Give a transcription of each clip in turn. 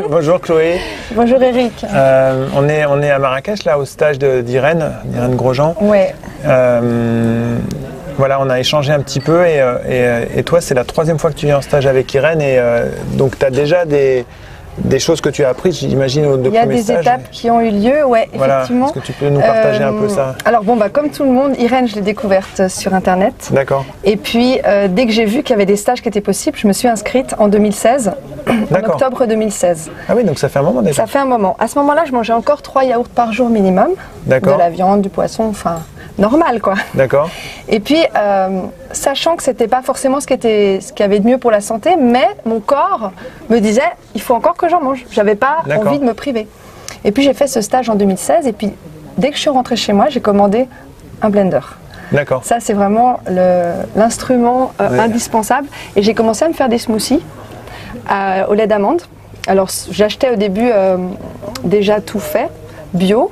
Bonjour Chloé. Bonjour Eric. On est à Marrakech, là, au stage d'Irène Grosjean. Ouais. Voilà, on a échangé un petit peu et toi, c'est la troisième fois que tu viens en stage avec Irène et donc tu as déjà des choses que tu as apprises, j'imagine, au deux premiers stages. Il y a des étapes qui ont eu lieu, ouais, voilà. effectivement. Est-ce que tu peux nous partager un peu ça? Alors bon, comme tout le monde, Irène, je l'ai découverte sur Internet. D'accord. Et puis, dès que j'ai vu qu'il y avait des stages qui étaient possibles, je me suis inscrite en 2016, en octobre 2016. Ah oui, donc ça fait un moment déjà. Ça fait un moment. À ce moment-là, je mangeais encore 3 yaourts par jour minimum. D'accord. De la viande, du poisson, enfin, normal quoi. D'accord. Et puis, sachant que c'était pas forcément ce qui avait de mieux pour la santé, mais mon corps me disait, il faut encore que j'en mange. J'avais pas envie de me priver. Et puis j'ai fait ce stage en 2016, et puis dès que je suis rentrée chez moi, j'ai commandé un blender. D'accord. Ça, c'est vraiment l'instrument indispensable. Et j'ai commencé à me faire des smoothies au lait d'amande. Alors, j'achetais au début déjà tout fait, bio.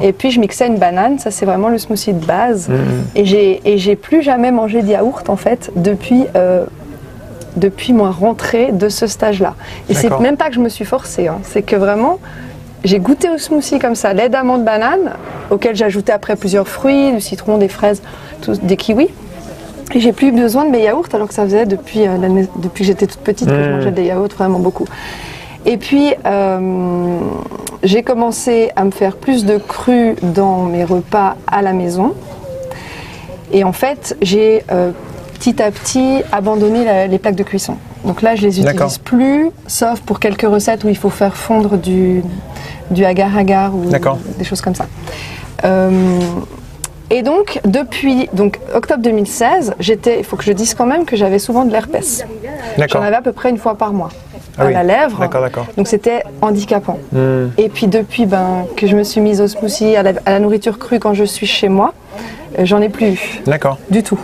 Et puis, je mixais une banane. Ça, c'est vraiment le smoothie de base. Et j'ai plus jamais mangé de yaourt, en fait, depuis ma rentrée de ce stage-là. Et c'est même pas que je me suis forcée, hein. C'est que vraiment, j'ai goûté au smoothie comme ça, lait d'amande banane, auquel j'ajoutais après plusieurs fruits, du citron, des fraises, des kiwis. Et j'ai plus besoin de mes yaourts, alors que ça faisait depuis que j'étais toute petite que je mangeais des yaourts vraiment beaucoup. Et puis, j'ai commencé à me faire plus de cru dans mes repas à la maison. Et en fait, j'ai petit à petit abandonné les plaques de cuisson. Donc là, je les utilise plus, sauf pour quelques recettes où il faut faire fondre du agar-agar ou des choses comme ça. Et donc, depuis octobre 2016, il faut que je dise quand même que j'avais souvent de l'herpès. J'en avais à peu près une fois par mois à la lèvre. Donc c'était handicapant. Et puis depuis que je me suis mise au smoothie, à la nourriture crue quand je suis chez moi, j'en ai plus du tout.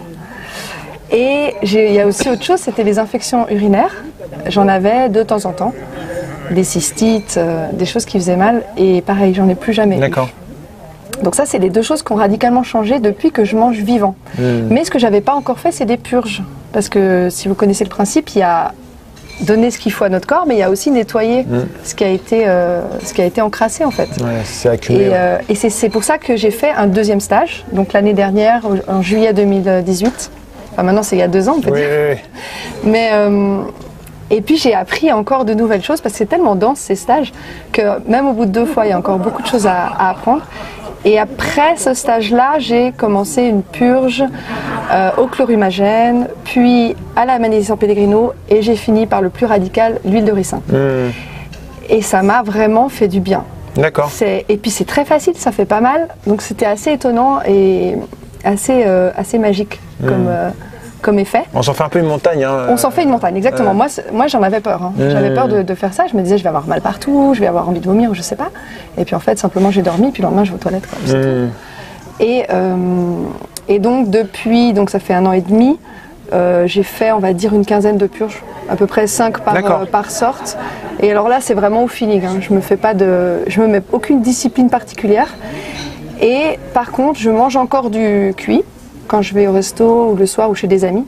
Et il y a aussi autre chose, c'était les infections urinaires. J'en avais de temps en temps, des cystites, des choses qui faisaient mal. Et pareil, j'en ai plus jamais eu. Donc ça, c'est les deux choses qui ont radicalement changé depuis que je mange vivant. Mais ce que j'avais pas encore fait, c'est des purges. Parce que si vous connaissez le principe, il y a donner ce qu'il faut à notre corps, mais il y a aussi nettoyer ce qui a été encrassé en fait. Ouais, c'est accumulé. Et c'est pour ça que j'ai fait un deuxième stage, donc l'année dernière, en juillet 2018. Enfin maintenant c'est il y a 2 ans on peut dire. Oui. Mais et puis j'ai appris encore de nouvelles choses parce que c'est tellement dense ces stages que même au bout de 2 fois il y a encore beaucoup de choses à apprendre. Et après ce stage-là, j'ai commencé une purge au chlorhumagène, puis à la magnésium pellegrino, et j'ai fini par le plus radical, l'huile de ricin. Et ça m'a vraiment fait du bien. D'accord. Et puis c'est très facile, ça fait pas mal, donc c'était assez étonnant et assez magique comme effet. On s'en fait un peu une montagne. Hein, On s'en fait une montagne, exactement. Moi j'en avais peur. Hein. J'avais peur de faire ça. Je me disais, je vais avoir mal partout, je vais avoir envie de vomir, je sais pas. Et puis en fait, simplement j'ai dormi, puis le lendemain je vais aux toilettes. Et donc depuis, ça fait 1 an et demi, j'ai fait, on va dire, une quinzaine de purges, à peu près 5 par sorte. Et alors là, c'est vraiment au feeling. Hein. Je me mets aucune discipline particulière. Et par contre, je mange encore du cuit quand je vais au resto ou le soir ou chez des amis.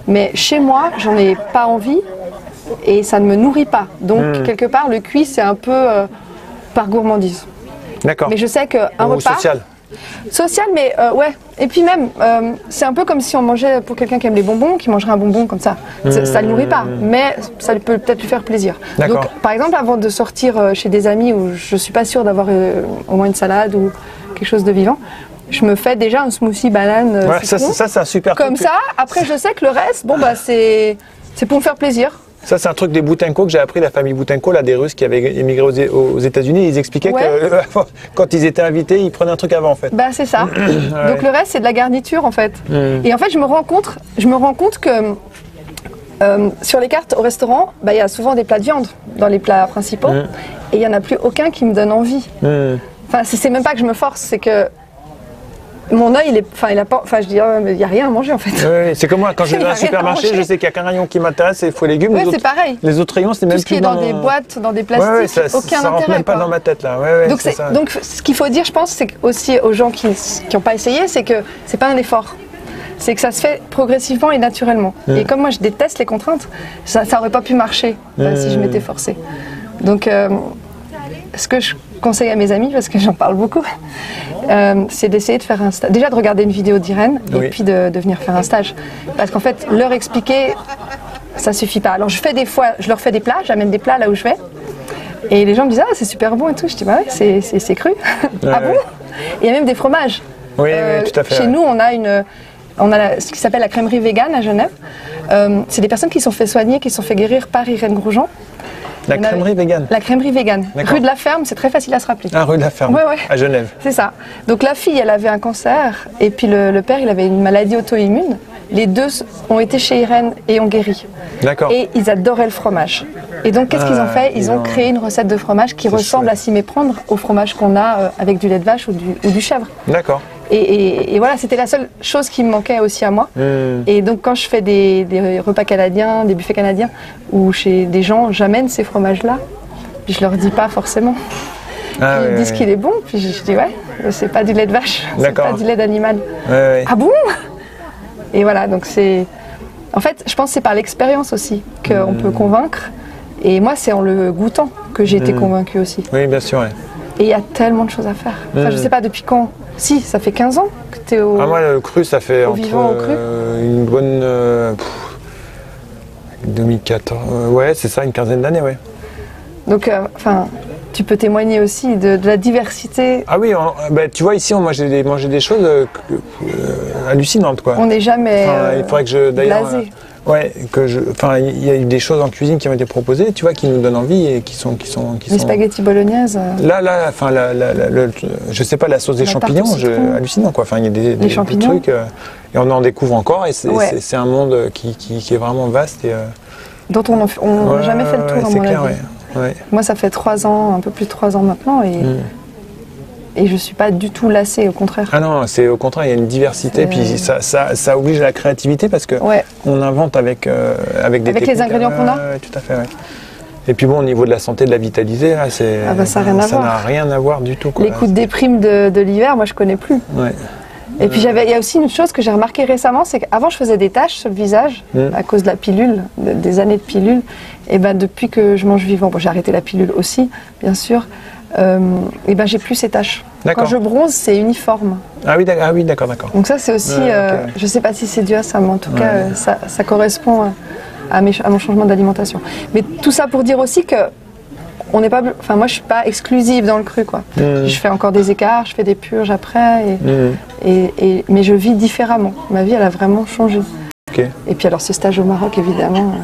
Mais chez moi, j'en ai pas envie et ça ne me nourrit pas. Donc quelque part, le cuit, c'est un peu par gourmandise. D'accord. Mais je sais qu'un repas... Social, mais ouais. Et puis même, c'est un peu comme si on mangeait, pour quelqu'un qui aime les bonbons, qui mangerait un bonbon comme ça. Ça ne le nourrit pas, mais ça peut peut-être lui faire plaisir. Donc, par exemple, avant de sortir chez des amis où je suis pas sûre d'avoir au moins une salade ou quelque chose de vivant, je me fais déjà un smoothie banane citron. Ça c'est un super truc. Comme ça, après je sais que le reste, c'est pour me faire plaisir. Ça, c'est un truc des Boutenko que j'ai appris, la famille Boutenko, là, des Russes qui avaient émigré aux États-Unis. Ils expliquaient que quand ils étaient invités, ils prenaient un truc avant, en fait. C'est ça. Donc le reste, c'est de la garniture, en fait. Et en fait, je me rends compte que sur les cartes au restaurant, il y a souvent des plats de viande dans les plats principaux, et il n'y en a plus aucun qui me donne envie. Enfin, c'est même pas que je me force, c'est que mon œil, je dis, il n'y a rien à manger en fait. Oui, c'est comme moi, quand je vais dans un supermarché, je sais qu'il n'y a qu'un rayon qui m'intéresse, c'est les fruits et légumes. Oui, c'est parein. Les autres rayons, c'est même plus. Tout ce qui est dans des boîtes, dans des plastiques, aucun intérêt. Ça rentre même pas dans ma tête là. Donc, ce qu'il faut dire, je pense, c'est aussi aux gens qui n'ont pas essayé, c'est que c'est pas un effort. C'est que ça se fait progressivement et naturellement. Et comme moi, je déteste les contraintes, ça n'aurait pas pu marcher si je m'étais forcée. Donc, ce que je conseille à mes amis, parce que j'en parle beaucoup, c'est d'essayer de faire un stage. Déjà de regarder une vidéo d'Irène et puis de venir faire un stage. Parce qu'en fait, leur expliquer, ça suffit pas. Alors je leur fais des plats, j'amène des plats là où je vais. Et les gens me disent « Ah, c'est super bon et tout ». Je dis « Bah ouais, c'est cru. Ah bon ?» Il y a même des fromages. Oui, tout à fait. Chez nous, on a ce qui s'appelle la crèmerie végane à Genève. C'est des personnes qui se sont fait soigner, qui se sont fait guérir par Irène Grosjean. La crèmerie végane. La crèmerie végane. Rue de la Ferme, c'est très facile à se rappeler. Ah, rue de la Ferme, à Genève. C'est ça. Donc la fille, elle avait un cancer, et puis le père, il avait une maladie auto-immune. Les deux ont été chez Irène et ont guéri. D'accord. Et ils adoraient le fromage. Et donc qu'est-ce qu'ils ont fait? Ils ont créé une recette de fromage qui ressemble à s'y méprendre au fromage qu'on a avec du lait de vache ou du chèvre. D'accord. Et voilà, c'était la seule chose qui me manquait aussi à moi. Et donc quand je fais des repas canadiens, des buffets canadiens, ou chez des gens, j'amène ces fromages-là, puis je leur dis pas forcément. Ils disent qu'il est bon, puis je dis ouais, c'est pas du lait de vache, c'est pas du lait d'animal. Ah bon? Et voilà, donc c'est... En fait, je pense que c'est par l'expérience aussi qu'on peut convaincre. Et moi, c'est en le goûtant que j'ai été convaincue aussi. Oui, bien sûr. Ouais. Et il y a tellement de choses à faire. Enfin, je sais pas depuis quand. Si, ça fait 15 ans que tu es au... Ah, moi, le cru, ça fait vivant, au cru. Une bonne... 2014... ouais, c'est ça, une quinzaine d'années, ouais. Donc, enfin... Tu peux témoigner aussi de la diversité. Ah oui, tu vois, ici, moi j'ai mangé des choses hallucinantes, quoi. On n'est jamais il faudrait que je... blasé. Il y a eu des choses en cuisine qui ont été proposées, tu vois, qui nous donnent envie et qui sont les spaghettis bolognaise. Je sais pas, la sauce des champignons, hallucinant, quoi. Enfin, il y a des trucs, et on en découvre encore, et c'est un monde qui est vraiment vaste. Et, dont on n'a jamais fait le tour, à mon avis. Ouais. Moi, ça fait 3 ans, un peu plus de 3 ans maintenant, et je ne suis pas du tout lassée, au contraire. Ah non, c'est au contraire, il y a une diversité, puis ça oblige à la créativité parce qu'on invente avec des techniques. Les ingrédients qu'on a. Tout à fait, ouais. Et puis bon, au niveau de la santé, de la vitalité, là, ça n'a rien à voir du tout, quoi. Les coups de déprime de l'hiver, moi, je ne connais plus. Ouais. Et puis il y a aussi une chose que j'ai remarqué récemment, c'est qu'avant je faisais des taches sur le visage à cause de la pilule, des années de pilule. Et ben depuis que je mange vivant, j'ai arrêté la pilule aussi, bien sûr. Et ben j'ai plus ces taches. Quand je bronze, c'est uniforme. Ah oui, d'accord. Donc ça c'est aussi, je sais pas si c'est dû à ça, mais en tout cas ça correspond à mon changement d'alimentation. Mais tout ça pour dire aussi que on n'est pas, enfin moi je suis pas exclusive dans le cru, quoi. Je fais encore des écarts, je fais des purges après, mais je vis différemment. Ma vie elle a vraiment changé. Et puis alors ce stage au Maroc évidemment,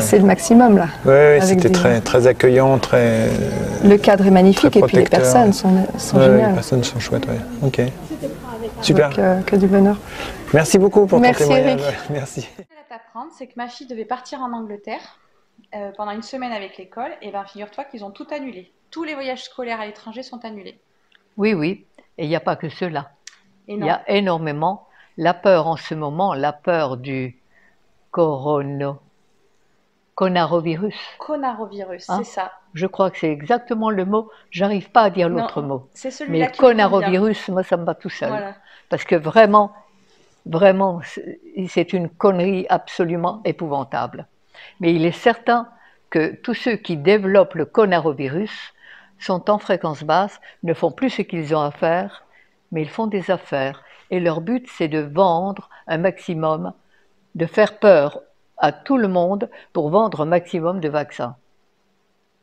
c'est le maximum là. Ouais, c'était très accueillant, très. Le cadre est magnifique et puis les personnes sont géniales. Les personnes sont chouettes, ouais. Ok. Super. Donc, que du bonheur. Merci beaucoup pour ton témoignage. Eric. Merci. Ce que à t'apprendre, c'est que ma fille devait partir en Angleterre pendant une semaine avec l'école, et bien figure-toi qu'ils ont tout annulé. Tous les voyages scolaires à l'étranger sont annulés. Oui, et il n'y a pas que cela. Il y a énormément la peur en ce moment, la peur du coronavirus. Coronavirus, c'est ça. Je crois que c'est exactement le mot, j'arrive pas à dire l'autre mot. C'est celui-là qui coronavirus, moi ça me va tout seul. Voilà. Parce que vraiment, c'est une connerie absolument épouvantable. Mais il est certain que tous ceux qui développent le coronavirus sont en fréquence basse, ne font plus ce qu'ils ont à faire, mais ils font des affaires. Et leur but, c'est de vendre un maximum, de faire peur à tout le monde pour vendre un maximum de vaccins.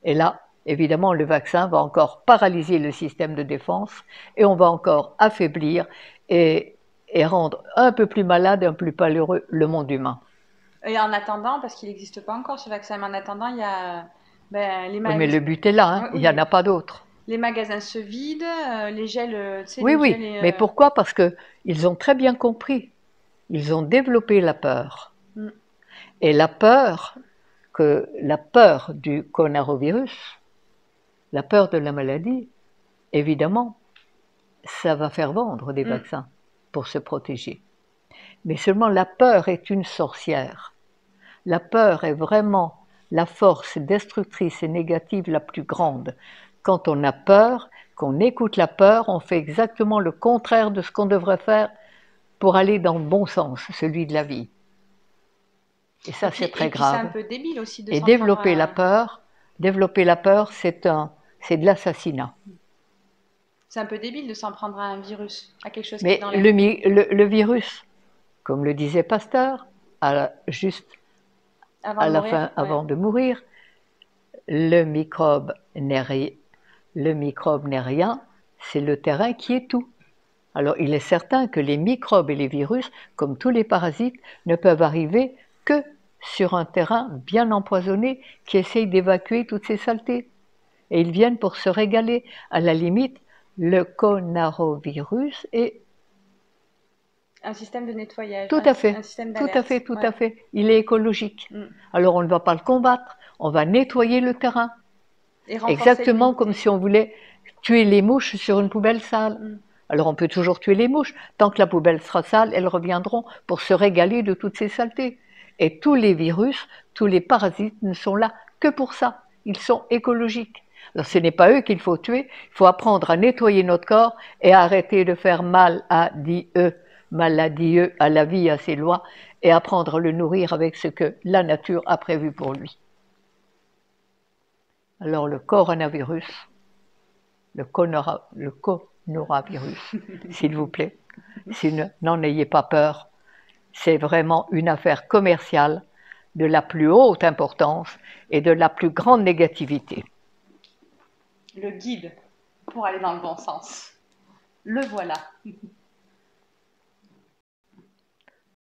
Et là, évidemment, le vaccin va encore paralyser le système de défense et on va encore affaiblir et rendre un peu plus malade et un peu plus malheureux le monde humain. Et en attendant, parce qu'il n'existe pas encore ce vaccin, mais en attendant, il y a les magasins. Oui, mais le but est là, il n'y en a pas d'autre. Les magasins se vident, les gels... Oui, mais pourquoi? Parce qu'ils ont très bien compris. Ils ont développé la peur. Et la peur du coronavirus, la peur de la maladie, évidemment, ça va faire vendre des vaccins pour se protéger. Mais seulement la peur est une sorcière. La peur est vraiment la force destructrice et négative la plus grande. Quand on a peur, qu'on écoute la peur, on fait exactement le contraire de ce qu'on devrait faire pour aller dans le bon sens, celui de la vie. Et ça, c'est très grave. C'est un peu débile aussi de développer la peur, Développer la peur, c'est de l'assassinat. C'est un peu débile de s'en prendre à un virus, à quelque chose qui Mais est dans l'air. le virus, comme le disait Pasteur, juste Avant à de la mourir, fin, ouais. avant de mourir, le microbe n'est rien, c'est le terrain qui est tout. Alors il est certain que les microbes et les virus, comme tous les parasites, ne peuvent arriver que sur un terrain bien empoisonné qui essaye d'évacuer toutes ces saletés. Et ils viennent pour se régaler. À la limite, le conarovirus est... Un système de nettoyage, Tout à fait, un système tout d'alerte. à fait, tout à fait. Il est écologique. Alors on ne va pas le combattre, on va nettoyer le terrain. Exactement comme si on voulait tuer les mouches sur une poubelle sale. Alors on peut toujours tuer les mouches. Tant que la poubelle sera sale, elles reviendront pour se régaler de toutes ces saletés. Et tous les virus, tous les parasites ne sont là que pour ça. Ils sont écologiques. Alors ce n'est pas eux qu'il faut tuer, il faut apprendre à nettoyer notre corps et à arrêter de faire mal à maladieux à la vie, à ses lois, et apprendre à le nourrir avec ce que la nature a prévu pour lui. Alors le coronavirus, le coronavirus, s'il vous plaît, n'en ayez pas peur, c'est vraiment une affaire commerciale de la plus haute importance et de la plus grande négativité. Le guide pour aller dans le bon sens. Le voilà.